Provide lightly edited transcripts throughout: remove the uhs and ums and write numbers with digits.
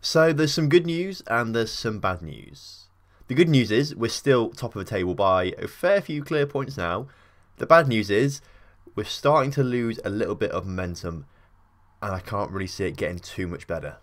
So there's some good news and there's some bad news. The good news is we're still top of the table by a fair few clear points now. The bad news is we're starting to lose a little bit of momentum and I can't really see it getting too much better.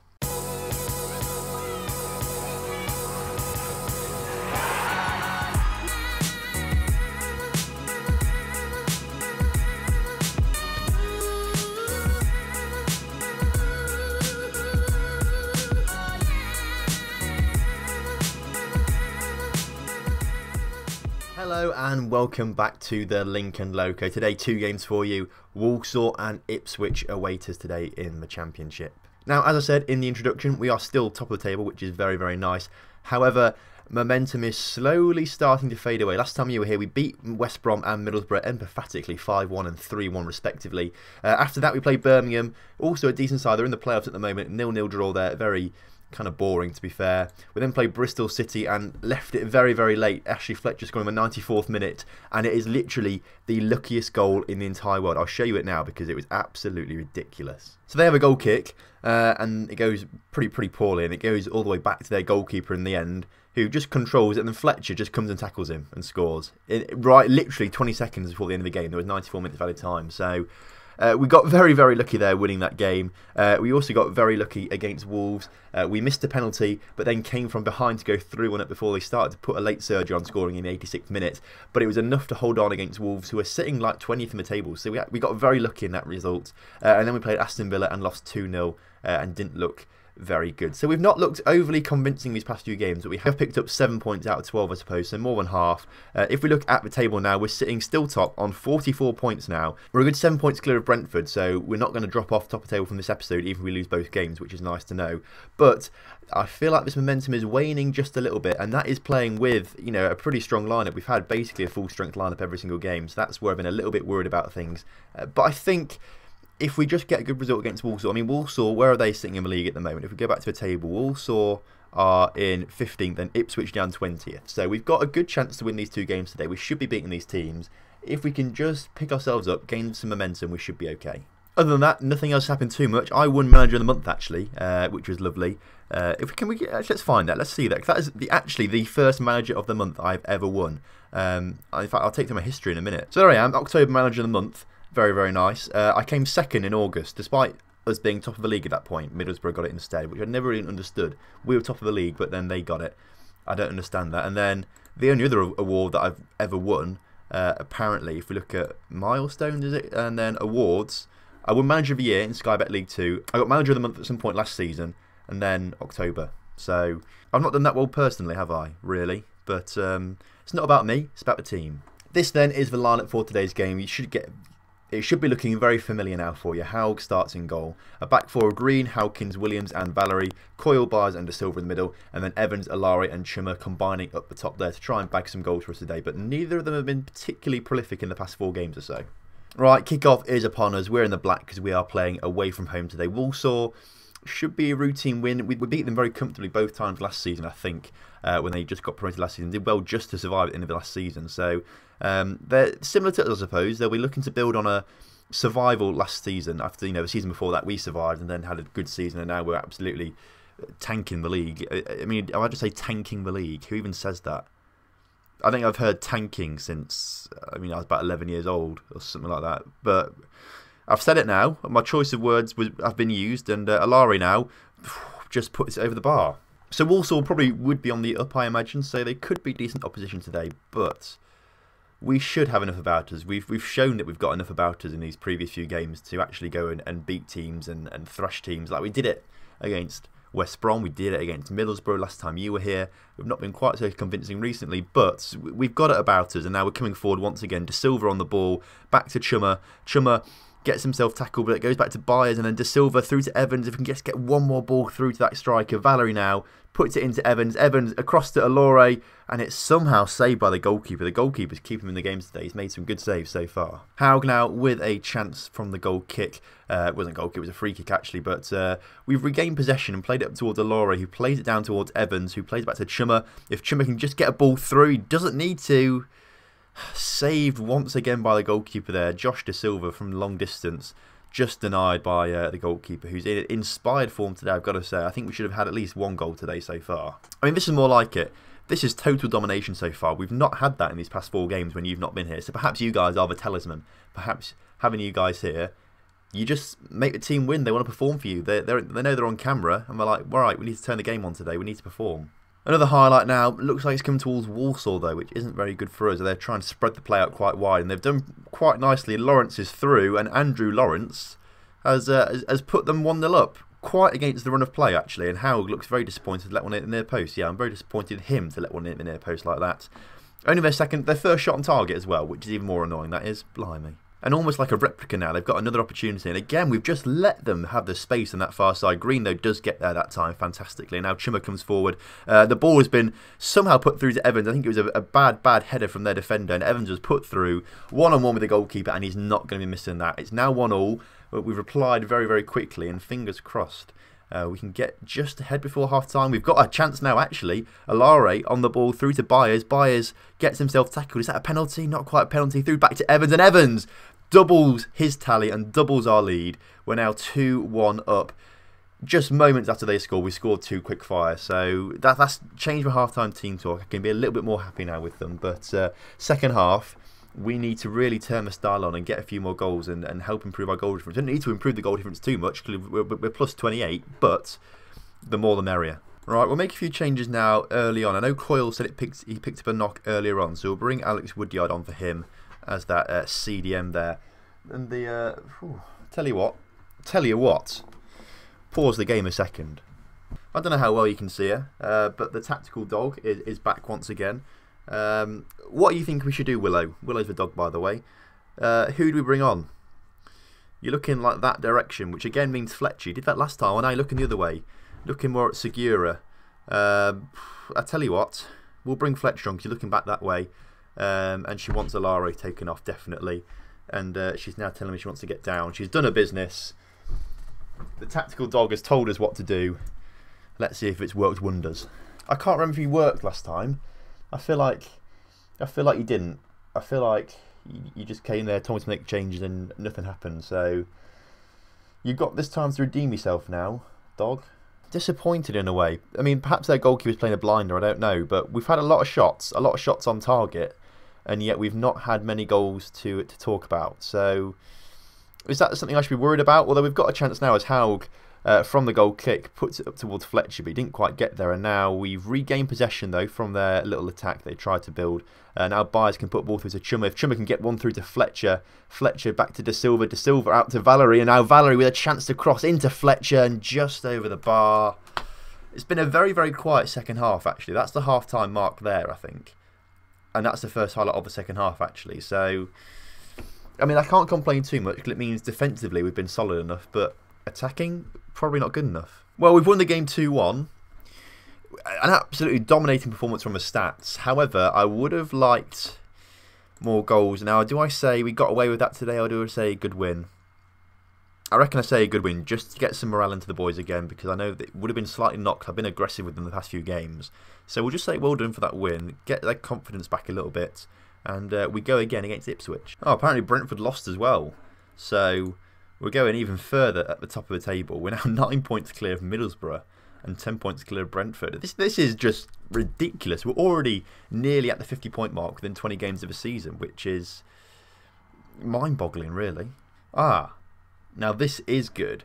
Hello and welcome back to the Lincoln Loco. Today 2 games for you, Walsall and Ipswich await us today in the Championship. Now as I said in the introduction, we are still top of the table, which is very nice. However, momentum is slowly starting to fade away. Last time you were here we beat West Brom and Middlesbrough emphatically 5-1 and 3-1 respectively. After that we played Birmingham, also a decent side. They're in the playoffs at the moment, 0-0 draw there, very kind of boring to be fair. We then played Bristol City and left it very late. Ashley Fletcher scoring in the 94th minute and it is literally the luckiest goal in the entire world. I'll show you it now because it was absolutely ridiculous. So they have a goal kick and it goes pretty poorly and it goes all the way back to their goalkeeper in the end, who just controls it, and then Fletcher just comes and tackles him and scores. Right, literally 20 seconds before the end of the game. There was 94 minutes of added time. So we got very lucky there winning that game. We also got very lucky against Wolves. We missed a penalty but then came from behind to go through on it before they started to put a late surge on, scoring in the 86th minute. But it was enough to hold on against Wolves, who are sitting like 20th in the table. So we got very lucky in that result. And then we played Aston Villa and lost 2-0 and didn't look very good. So we've not looked overly convincing these past few games, but we have picked up 7 points out of 12 I suppose, so more than half. If we look at the table now, we're sitting still top on 44 points now. We're a good 7 points clear of Brentford, so we're not going to drop off top of the table from this episode even if we lose both games, which is nice to know. But I feel like this momentum is waning just a little bit, and that is playing with, you know, a pretty strong lineup. We've had basically a full strength lineup every single game, so that's where I've been a little bit worried about things. But I think if we just get a good result against Walsall, I mean, Walsall, where are they sitting in the league at the moment? If we go back to the table, Walsall are in 15th and Ipswich down 20th. So we've got a good chance to win these 2 games today. We should be beating these teams. If we can just pick ourselves up, gain some momentum, we should be okay. Other than that, nothing else happened too much. I won Manager of the Month actually, which was lovely. Let's find that. Let's see that. That is actually the first Manager of the Month I've ever won. In fact, I'll take through my history in a minute. So there I am, October Manager of the Month. Very nice. I came second in August, despite us being top of the league at that point. Middlesbrough got it instead, which I never really understood. We were top of the league, but then they got it. I don't understand that. And then the only other award that I've ever won, apparently, if we look at milestones, is it? And then awards, I won Manager of the Year in Sky Bet League 2. I got Manager of the Month at some point last season, and then October. So I've not done that well personally, have I? Really? But it's not about me, it's about the team. This then is the lineup for today's game. It should be looking very familiar now for you. Haug starts in goal. A back four of Green, Howkins, Williams and Valerie. Coyle, Byers and De Silva in the middle. And then Evans, Alari and Chummer combining up the top there to try and bag some goals for us today. But neither of them have been particularly prolific in the past 4 games or so. Right, kick-off is upon us. We're in the black because we are playing away from home today. Walsall should be a routine win. We beat them very comfortably both times last season, I think, when they just got promoted last season. Did well just to survive at the end of the last season. So they're similar to us, I suppose. They'll be looking to build on a survival last season. After, you know, the season before that we survived and then had a good season, and now we're absolutely tanking the league. I mean, I just say tanking the league. Who even says that? I think I've heard tanking since, I mean, I was about 11 years old or something like that. But I've said it now. My choice of words have been used, and Alari now just puts it over the bar. So Walsall probably would be on the up, I imagine, so they could be decent opposition today, but we should have enough about us. We've shown that we've got enough about us in these previous few games to actually go and beat teams and thrash teams. Like we did it against West Brom, we did it against Middlesbrough last time you were here. We've not been quite so convincing recently, but we've got it about us, and now we're coming forward once again. De Silva on the ball, back to Chummer. Chummer gets himself tackled, but it goes back to Byers, and then De Silva through to Evans. If we can just get one more ball through to that striker, Valerie now puts it into Evans. Evans across to Alore, and it's somehow saved by the goalkeeper. The goalkeeper's keeping him in the game today. He's made some good saves so far. Haug now with a chance from the goal kick. It wasn't a goal kick, it was a free kick actually, but we've regained possession and played it up towards Alore, who plays it down towards Evans, who plays it back to Chummer. If Chummer can just get a ball through, he doesn't need to. Saved once again by the goalkeeper there, Josh De Silva from long distance. just denied by the goalkeeper, who's in inspired form today, I've got to say. I think we should have had at least one goal today so far. I mean, this is more like it. This is total domination so far. We've not had that in these past 4 games when you've not been here. So perhaps you guys are the talisman. Perhaps having you guys here, you just make the team win. They want to perform for you. They know they're on camera, and they're like, all right, we need to turn the game on today. We need to perform. Another highlight now. Looks like it's come towards Walsall, though, which isn't very good for us. They're trying to spread the play out quite wide, and they've done quite nicely. Lawrence is through, and Andrew Lawrence has put them 1-0 up. Quite against the run of play, actually, and Howard looks very disappointed to let one in the near post. Yeah, I'm very disappointed in him to let one in the near post like that. Only their first shot on target as well, which is even more annoying, that is. Blimey. And almost like a replica now, they've got another opportunity. And again, we've just let them have the space on that far side. Green, though, does get there that time fantastically. And now Chummer comes forward. The ball has been somehow put through to Evans. I think it was a bad header from their defender. And Evans was put through one-on-one with the goalkeeper, and he's not going to be missing that. It's now 1-1. But we've replied very, very quickly, and fingers crossed. We can get just ahead before half-time. We've got a chance now, actually. Alare on the ball through to Byers. Byers gets himself tackled. Is that a penalty? Not quite a penalty. Through back to Evans. And Evans doubles his tally and doubles our lead. We're now 2-1 up. Just moments after they scored, we scored 2 quick fire. So that's changed my half-time team talk. I can be a little bit more happy now with them. But second half, we need to really turn the style on and get a few more goals and help improve our goal difference. We don't need to improve the goal difference too much because we're plus 28, but the more the merrier. Right, we'll make a few changes now early on. I know Coyle said he picked up a knock earlier on, so we'll bring Alex Woodyard on for him as that CDM there. And tell you what, pause the game a second. I don't know how well you can see her, but the tactical dog is back once again. What do you think we should do, Willow? Willow's the dog, by the way. Who do we bring on? You're looking like that direction, which again means Fletcher. You did that last time, and now you're looking the other way. Looking more at Segura. I tell you what, we'll bring Fletcher on because you're looking back that way. And she wants Alare taken off, definitely. And she's now telling me she wants to get down. She's done her business. The tactical dog has told us what to do. Let's see if it's worked wonders. I can't remember if he worked last time. I feel like you didn't. I feel like you just came there, told me to make changes, and nothing happened. So you've got this time to redeem yourself now, dog. Disappointed in a way. I mean, perhaps their goalkeeper's playing a blinder, I don't know. But we've had a lot of shots on target, and yet we've not had many goals to talk about. So is that something I should be worried about? Although we've got a chance now as Haug, from the goal kick, puts it up towards Fletcher, but he didn't quite get there. And now we've regained possession, though, from their little attack they tried to build. Now Byers can put ball through to Chummer. If Chummer can get one through to Fletcher, Fletcher back to De Silva, De Silva out to Valerie, and now Valerie with a chance to cross into Fletcher and just over the bar. It's been a very, very quiet second half, actually. That's the half-time mark there, I think. And that's the first highlight of the second half, actually. So, I mean, I can't complain too much because it means defensively we've been solid enough, but attacking, probably not good enough. Well, we've won the game 2-1. An absolutely dominating performance from the stats. However, I would have liked more goals. Now, do I say we got away with that today, or do I say good win? I reckon I say a good win, just to get some morale into the boys again, because I know that it would have been slightly knocked. I've been aggressive with them the past few games. So we'll just say well done for that win, get their confidence back a little bit, and we go again against Ipswich. Oh, apparently Brentford lost as well. So we're going even further at the top of the table. We're now 9 points clear of Middlesbrough and 10 points clear of Brentford. This is just ridiculous. We're already nearly at the 50-point mark within 20 games of a season, which is mind-boggling, really. Now this is good.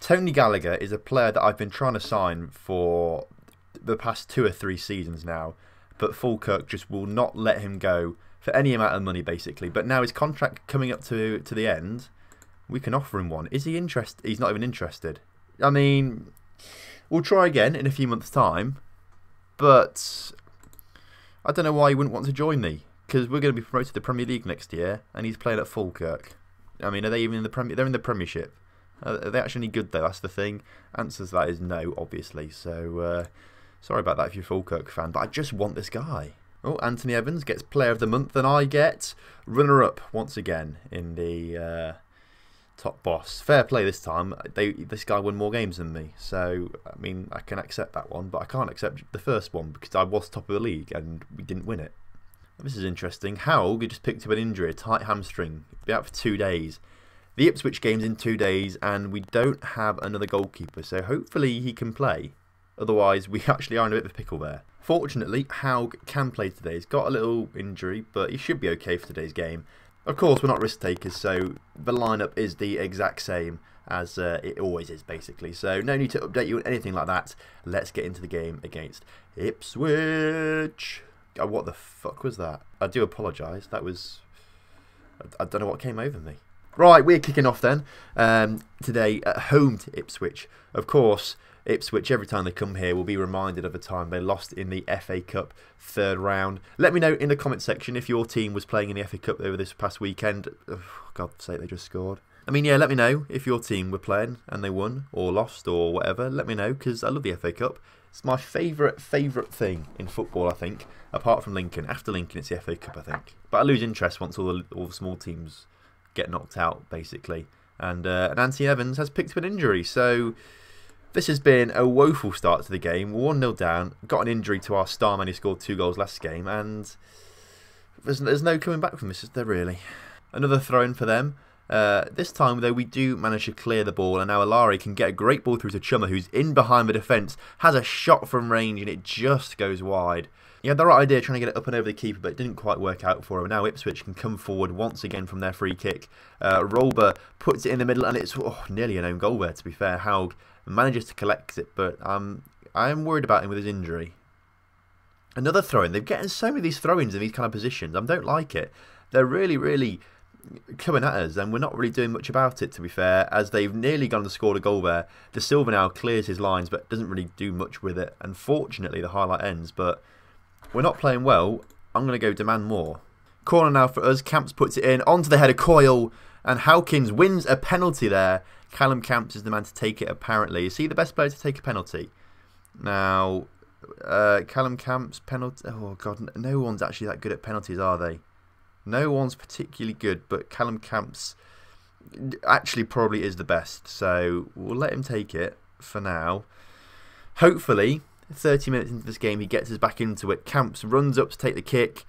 Tony Gallagher is a player that I've been trying to sign for the past 2 or 3 seasons now, but Falkirk just will not let him go for any amount of money, basically. But now his contract coming up to the end, we can offer him one. Is he interested? He's not even interested. I mean, we'll try again in a few months' time, but I don't know why he wouldn't want to join me, because we're going to be promoted to the Premier League next year, and he's playing at Falkirk. I mean, are they even in the Premier? They're in the Premiership. Are they actually any good, though? That's the thing. Answer to that is no, obviously. So, sorry about that if you're a Falkirk fan, but I just want this guy. Oh, Anthony Evans gets Player of the Month, and I get runner-up once again in the top boss. Fair play this time. This guy won more games than me, so I mean, I can accept that one, but I can't accept the first one because I was top of the league and we didn't win it. This is interesting. Haug just picked up an injury, a tight hamstring. Be out for 2 days. The Ipswich game's in 2 days and we don't have another goalkeeper, so hopefully he can play. Otherwise, we actually are in a bit of a pickle there. Fortunately, Haug can play today. He's got a little injury, but he should be okay for today's game. Of course, we're not risk takers, so the lineup is the exact same as it always is, basically. So no need to update you on anything like that. Let's get into the game against Ipswich. Oh, what the fuck was that? I do apologise. That was... I don't know what came over me. Right, we're kicking off then. Today at home to Ipswich. Of course, Ipswich, every time they come here, will be reminded of the time they lost in the FA Cup 3rd round. Let me know in the comment section if your team was playing in the FA Cup over this past weekend. Oh, God's sake, they just scored. I mean, yeah, let me know if your team were playing and they won or lost or whatever. Let me know, because I love the FA Cup. It's my favourite thing in football, I think, apart from Lincoln. After Lincoln, it's the FA Cup, I think. But I lose interest once all the small teams get knocked out, basically. And Anthony Evans has picked up an injury, so this has been a woeful start to the game. 1-0 down, got an injury to our star man who scored 2 goals last game, and there's no coming back from this, is there really? Another throw-in for them. This time, though, we do manage to clear the ball, and now Alari can get a great ball through to Chummer, who's in behind the defence, has a shot from range, and it just goes wide. He had the right idea trying to get it up and over the keeper, but it didn't quite work out for him. Now Ipswich can come forward once again from their free kick. Rolber puts it in the middle, and it's nearly an own goal there, to be fair. Haug manages to collect it, but I am worried about him with his injury. Another throw-in. They're getting so many of these throw-ins in these kind of positions. I don't like it. They're really coming at us, and we're not really doing much about it, to be fair, as they've nearly gone and scored a goal there. De Silva now clears his lines, but doesn't really do much with it. Unfortunately, the highlight ends, but we're not playing well. I'm going to go demand more. Corner now for us. Camps puts it in onto the head of Coyle, and Hawkins wins a penalty there. Callum Camps is the man to take it, apparently. Is he the best player to take a penalty? Now, Callum Camps, penalty. Oh, God, no one's actually that good at penalties, are they? No one's particularly good, but Callum Camps actually probably is the best. So we'll let him take it for now. Hopefully, 30 minutes into this game, he gets us back into it. Camps runs up to take the kick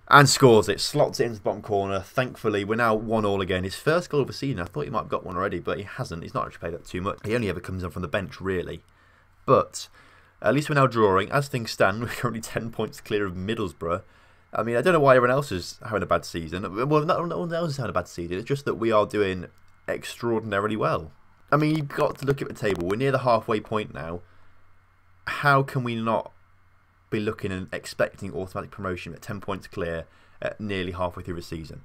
and scores it. Slots it into the bottom corner. Thankfully, we're now 1-1 again. His first goal of the season. I thought he might have got one already, but he hasn't. He's not actually played that too much. He only ever comes on from the bench, really. But at least we're now drawing. As things stand, we're currently 10 points clear of Middlesbrough. I mean, I don't know why everyone else is having a bad season. Well, no one else is having a bad season. It's just that we are doing extraordinarily well. I mean, you've got to look at the table. We're near the halfway point now. How can we not be looking and expecting automatic promotion at 10 points clear at nearly halfway through the season?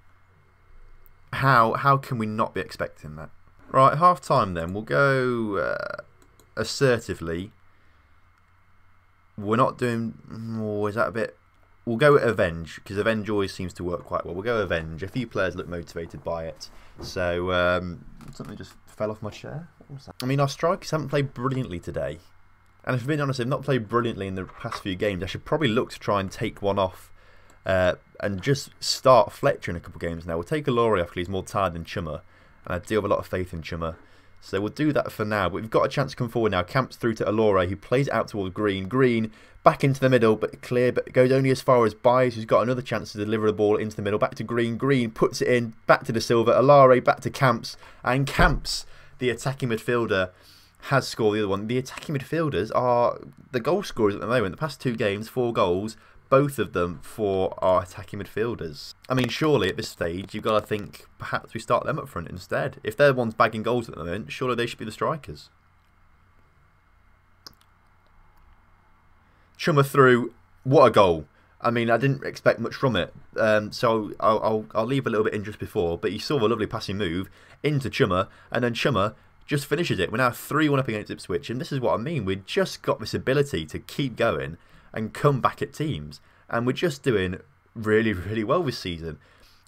How can we not be expecting that? Right, half time then. We'll go assertively. We're not doing... Oh, is that a bit... We'll go Avenge, because Avenge always seems to work quite well. We'll go Avenge. A few players look motivated by it. So, something just fell off my chair. What was that? I mean, our strikers haven't played brilliantly today. And if I'm being honest, they've not played brilliantly in the past few games. I should probably look to try and take one off and just start Fletcher in a couple of games now. We'll take Alori off because he's more tired than Chummer. And I do have a lot of faith in Chummer. So we'll do that for now. But we've got a chance to come forward now. Camps through to Alore, who plays it out towards Green. Green back into the middle, but clear, but goes only as far as Byers, who's got another chance to deliver the ball into the middle. Back to Green. Green puts it in. Back to De Silva. Alare back to Camps. And Camps, the attacking midfielder, has scored the other one. The attacking midfielders are the goal scorers at the moment. The past 2 games, 4 goals. Both of them for our attacking midfielders. I mean, surely at this stage, you've got to think perhaps we start them up front instead. If they're the ones bagging goals at the moment, surely they should be the strikers. Chummer through. What a goal. I mean, I didn't expect much from it. So I'll leave a little bit in just before. But you saw the lovely passing move into Chummer. And then Chummer just finishes it. We're now 3-1 up against Ipswich. And this is what I mean. We've just got this ability to keep going and come back at teams. And we're just doing really well this season.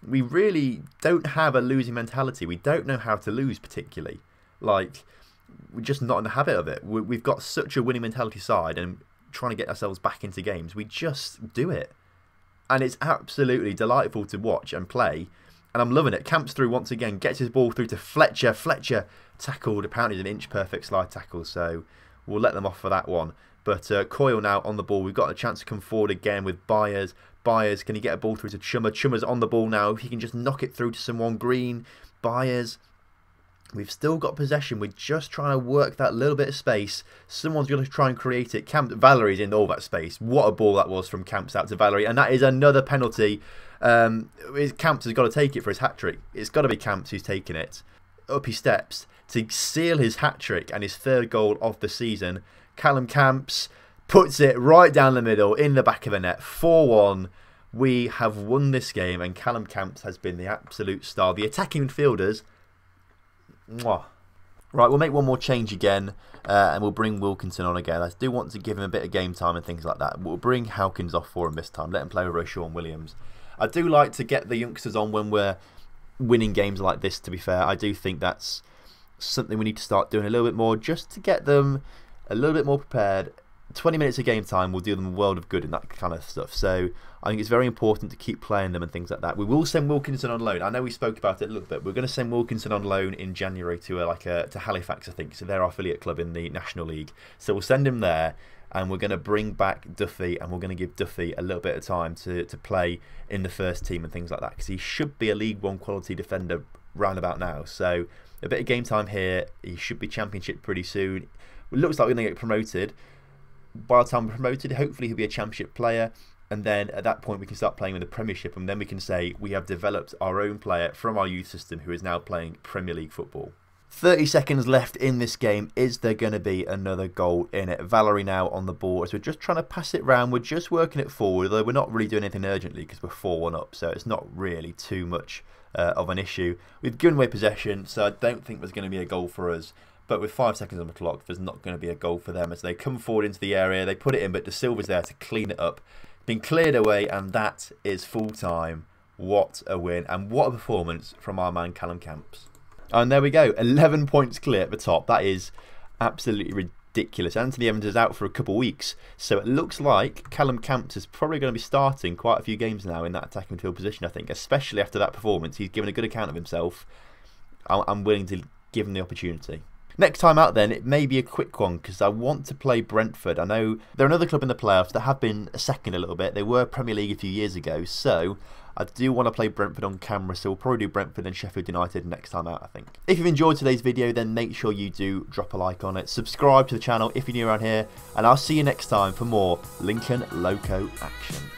We really don't have a losing mentality. We don't know how to lose particularly. Like, we're just not in the habit of it. We've got such a winning mentality side and trying to get ourselves back into games. We just do it. And it's absolutely delightful to watch and play. And I'm loving it. Camps through once again, gets his ball through to Fletcher. Fletcher tackled, apparently an inch perfect slide tackle. So we'll let them off for that one. But Coyle now on the ball. We've got a chance to come forward again with Byers. Byers, can he get a ball through to Chummer? Chummer's on the ball now. He can just knock it through to someone. Green. Byers. We've still got possession. We're just trying to work that little bit of space. Someone's going to try and create it. Valerie's in all that space. What a ball that was from Camps out to Valerie. And that is another penalty. Camps has got to take it for his hat-trick. It's got to be Camps who's taking it. Up he steps to seal his hat-trick and his third goal of the season. Callum Camps puts it right down the middle in the back of the net. 4-1. We have won this game and Callum Camps has been the absolute star. The attacking midfielders... Mwah. Right, we'll make one more change again and we'll bring Wilkinson on again. I do want to give him a bit of game time and things like that. We'll bring Howkins off for him this time. Let him play with Roshawn Williams. I do like to get the youngsters on when we're winning games like this, to be fair. I do think that's something we need to start doing a little bit more just to get them a little bit more prepared. 20 minutes of game time will do them a world of good in that kind of stuff. So I think it's very important to keep playing them and things like that. We will send Wilkinson on loan. I know we spoke about it a little bit. We're going to send Wilkinson on loan in January to to Halifax, I think. So they're our affiliate club in the National League. So we'll send him there and we're going to bring back Duffy and we're going to give Duffy a little bit of time to play in the first team and things like that, because he should be a League One quality defender round about now. So a bit of game time here. He should be Championship pretty soon. It looks like we're going to get promoted. By the time we're promoted, hopefully he'll be a Championship player, and then at that point we can start playing with the Premiership, and then we can say we have developed our own player from our youth system who is now playing Premier League football. 30 seconds left in this game. Is there going to be another goal in it? Valerie now on the ball as we're just trying to pass it round. We're just working it forward, although we're not really doing anything urgently because we're 4-1 up, so it's not really too much of an issue. We've given away possession, so I don't think there's going to be a goal for us. But with 5 seconds on the clock, there's not going to be a goal for them as they come forward into the area. They put it in, but De Silva's there to clean it up. Been cleared away, and that is full time. What a win, and what a performance from our man Callum Camps. And there we go, 11 points clear at the top. That is absolutely ridiculous. Anthony Evans is out for a couple of weeks, so it looks like Callum Camps is probably going to be starting quite a few games now in that attacking midfield position, I think, especially after that performance. He's given a good account of himself. I'm willing to give him the opportunity. Next time out then, it may be a quick one because I want to play Brentford. I know they're another club in the playoffs that have been a second a little bit. They were Premier League a few years ago, so I do want to play Brentford on camera, so we'll probably do Brentford and Sheffield United next time out, I think. If you've enjoyed today's video, then make sure you do drop a like on it. Subscribe to the channel if you're new around here, and I'll see you next time for more Lincoln Loco action.